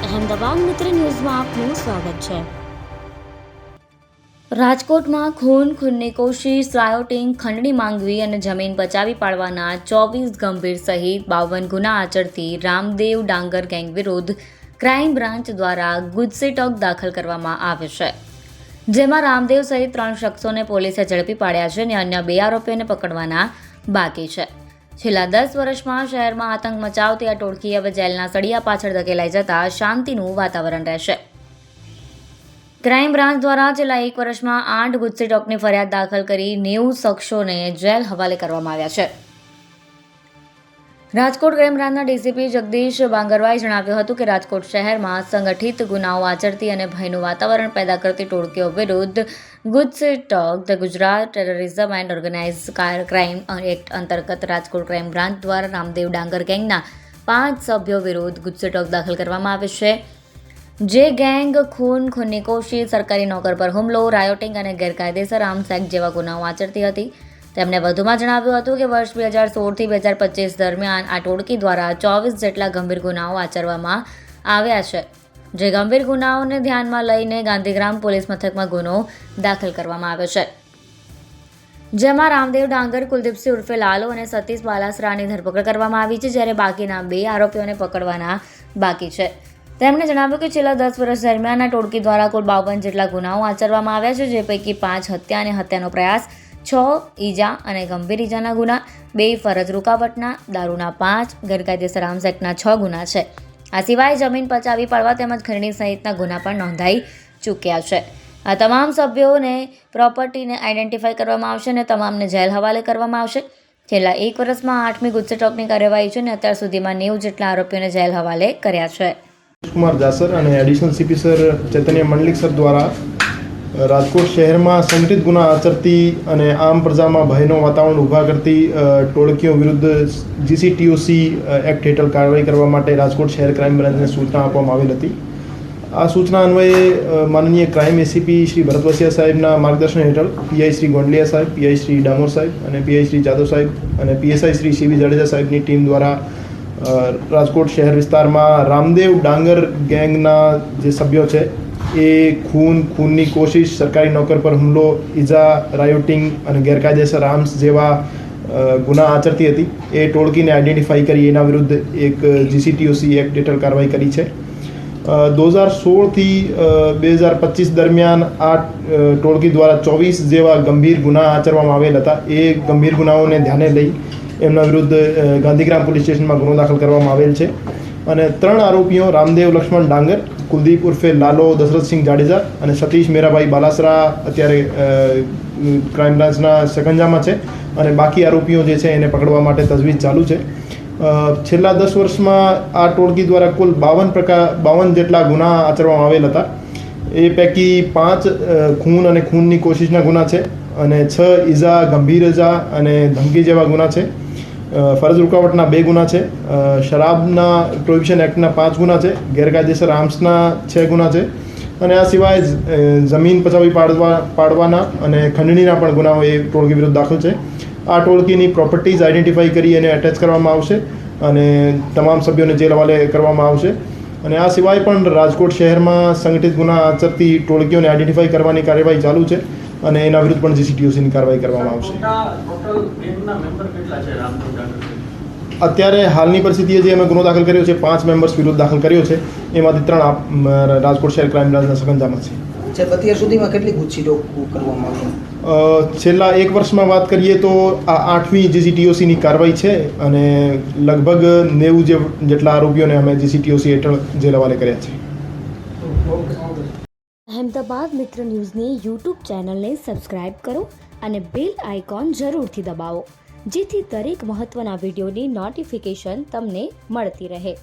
અહેમદાબાદ મિત્ર ન્યૂઝમાં આપનું સ્વાગત છે। રાજકોટમાં ખૂનની કોશિશ, રાયોટિંગ, ખંડણી માંગવી અને જમીન પચાવી પાડવાના 24 ગંભીર સહિત 52 ગુના આચરતી રામદેવ ડાંગર ગેંગ વિરુદ્ધ ક્રાઇમ બ્રાન્ચ દ્વારા ગુજસીટોક દાખલ કરવામાં આવ્યો છે, જેમાં રામદેવ સહિત 3 શખ્સોને પોલીસે ઝડપી પાડ્યા છે અને અન્ય 2 આરોપીઓને પકડવાના બાકી છે। છેલ્લા 10 વર્ષમાં શહેરમાં આતંક મચાવતી આ ટોળકી હવે જેલના સળિયા પાછળ ધકેલાઈ જતા શાંતિનું વાતાવરણ રહેશે। ક્રાઇમ બ્રાન્ચ દ્વારા છેલ્લા 1 વર્ષમાં 8 ગુજસીટોકની ફરિયાદ દાખલ કરી 90 શખ્સોને જેલ હવાલે કરવામાં આવ્યા છે। રાજકોટ ક્રાઇમ બ્રાન્ચના ડીસીપી જગદીશ બાંગરવાએ જણાવ્યું હતું કે રાજકોટ શહેરમાં સંગઠિત ગુનાઓ આચરતી અને ભયનું વાતાવરણ પેદા કરતી ટોળકીઓ વિરુદ્ધ ગુજસીટોક the Gujarat terrorism and organised crime act અંતર્ગત રાજકોટ ક્રાઇમ બ્રાન્ચ દ્વારા રામદેવ ડાંગર ગેંગના 5 સભ્યો વિરુદ્ધ ગુજસીટોક દાખલ કરવામાં આવ્યો છે, જે ગેંગ ખૂનની કોશિશ, સરકારી નોકર પર હુમલો, રાયોટિંગ અને ગેરકાયદેસર આર્મ્સ એક્ટ જેવા ગુનાઓ આચરતી હતી। તેમણે વધુમાં જણાવ્યું હતું કે વર્ષ 2016થી 2025 દરમિયાન આ ટોળકી દ્વારા 24 જેટલા ગંભીર ગુનાઓ આચરવામાં આવ્યા છે, જે ગંભીર ગુનાઓને ધ્યાનમાં લઈને ગાંધીગ્રામ પોલીસ મથકમાં ગુનો દાખલ કરવામાં આવ્યો છે, જેમાં રામદેવ ડાંગર, કુલદીપસિંહ ઉર્ફે લાલો અને સતીશ બાલાસરાની ધરપકડ કરવામાં આવી છે, જ્યારે બાકીના 2 આરોપીઓને પકડવાના બાકી છે। તેમણે જણાવ્યું કે છેલ્લા 10 વર્ષ દરમિયાન આ ટોળકી દ્વારા કુલ 52 જેટલા ગુનાઓ આચરવામાં આવ્યા છે, જે પૈકી 5 હત્યા અને હત્યાનો પ્રયાસ, 6 ઈજા અને ગંભીર ઈજાના ગુના, 2 ફરજ રૂકાવટના, દારૂના 5, ગેરકાયદેસર આર્મ્સ એક્ટના 6 ગુના છે। આ સિવાય જમીન પચાવી પાડવા તેમજ ખંડણી સહિતના ગુના પણ નોંધાઈ ચૂક્યા છે। આ તમામ સભ્યોને પ્રોપર્ટીને આઈડેન્ટિફાઈ કરવામાં આવશે અને તમામને જેલ હવાલે કરવામાં આવશે। છેલ્લા 1 વર્ષમાં 8મી ગુજસીટોકની કાર્યવાહી છે અને અત્યાર સુધીમાં 90 જેટલા આરોપીઓને જેલ હવાલે કર્યા છે। કુમાર જાસર અને એડિશનલ સીપી સર ચૈતન્ય મંડલિક સર દ્વારા રાજકોટ શહેરમાં સંગઠિત ગુના આચરતી અને આમ પ્રજામાં ભયનો વાતાવરણ ઊભા કરતી ટોળકીઓ વિરુદ્ધ જીસીટીઓસી એક્ટ હેઠળ કાર્યવાહી કરવા માટે રાજકોટ શહેર ક્રાઇમ બ્રાન્ચને સૂચના આપવામાં આવેલ હતી। આ સૂચના અન્વયે માનનીય ક્રાઇમ એસીપી શ્રી ભરત વસિયા સાહેબના માર્ગદર્શન હેઠળ પીઆઈ શ્રી ગોંડલિયા સાહેબ, પીઆઈ શ્રી ડામોર સાહેબ અને પીઆઈ શ્રી જાદવ સાહેબ અને પીએસઆઈ શ્રી સીવી જાડેજા સાહેબની ટીમ દ્વારા રાજકોટ શહેર વિસ્તારમાં રામદેવ ડાંગર ગેંગના જે સભ્યો છે એ ખૂનની કોશિશ, સરકારી નોકર પર હુમલો, ઈજા, રાયોટિંગ અને ગેરકાયદેસર આર્મ્સ જેવા ગુના આચરતી હતી। એ ટોળકીને આઈડેન્ટિફાઈ કરી એના વિરુદ્ધ એક જીસીટીઓસી એક્ટ હેઠળ કાર્યવાહી કરી છે। 2016થી 2025 દરમિયાન આ ટોળકી દ્વારા 24 જેવા ગંભીર ગુના આચરવામાં આવેલ હતા। એ ગંભીર ગુનાઓને ધ્યાને લઈ એમના વિરુદ્ધ ગાંધીગ્રામ પોલીસ સ્ટેશનમાં ગુનો દાખલ કરવામાં આવેલ છે અને 3 આરોપીઓ રામદેવ લક્ષ્મણ ડાંગર, કુલદીપ ઉર્ફે લાલો દશરથસિંહ જાડેજા અને સતીશ મેરાભાઈ બાલાસરા અત્યારે ક્રાઇમ બ્રાન્ચના સકંજામાં છે અને બાકી આરોપીઓ જે છે એને પકડવા માટે તજવીજ ચાલુ છે। છેલ્લા 10 વર્ષમાં આ ટોળકી દ્વારા કુલ 52 જેટલા ગુના આચરવામાં આવેલ હતા। એ પૈકી 5 ખૂન અને ખૂનની કોશિશના ગુના છે અને 6 ઈજા, ગંભીર ઈજા અને ધમકી જેવા ગુના છે। ફરજ રૂકાવટના 2 ગુના છે, શરાબના પ્રોહિબિશન એક્ટના 5 ગુના છે, ગેરકાયદેસર આર્મ્સના 6 ગુના છે અને આ સિવાય જમીન પચાવી પાડવાના અને ખંડણીના પણ ગુનાઓ એ ટોળકી વિરુદ્ધ દાખલ છે। આ ટોળકીની પ્રોપર્ટીઝ આઈડેન્ટિફાઈ કરી અને અટેચ કરવામાં આવશે અને તમામ સભ્યોને જેલ હવાલે કરવામાં આવશે અને આ સિવાય પણ રાજકોટ શહેરમાં સંગઠિત ગુના આચરતી ટોળકીઓને આઈડેન્ટિફાઈ કરવાની કાર્યવાહી ચાલુ છે અને એના વિરુદ્ધ પણ જીસીટીઓસીની કાર્યવાહી કરવામાં આવશે। અત્યારે હાલની પરિસ્થિતિએ જે અમે ગુનો દાખલ કર્યો છે, 5 મેમ્બર્સ વિરુદ્ધ દાખલ કર્યો છે, એમાંથી 3 રાજકોટ શહેર ક્રાઇમ બ્રાન્ચના સકંજામાં છે। અત્યાર સુધીમાં કેટલી ગુજસીટોક કરવામાં આવી? છેલ્લા 1 વર્ષમાં વાત કરીએ તો આ 8મી જીસીટીઓસીની કાર્યવાહી છે અને લગભગ 90 જેટલા આરોપીઓને અમે જીસીટીઓસી હેઠળ જેલ હવાલે કર્યા છે। અહેમદાબાદ મિત્ર ન્યૂઝની યુટ્યુબ ચેનલને સબસ્ક્રાઇબ કરો અને બેલ આઇકોન જરૂરથી દબાવો, જેથી દરેક મહત્ત્વના વિડીયોની નોટિફિકેશન તમને મળતી રહે।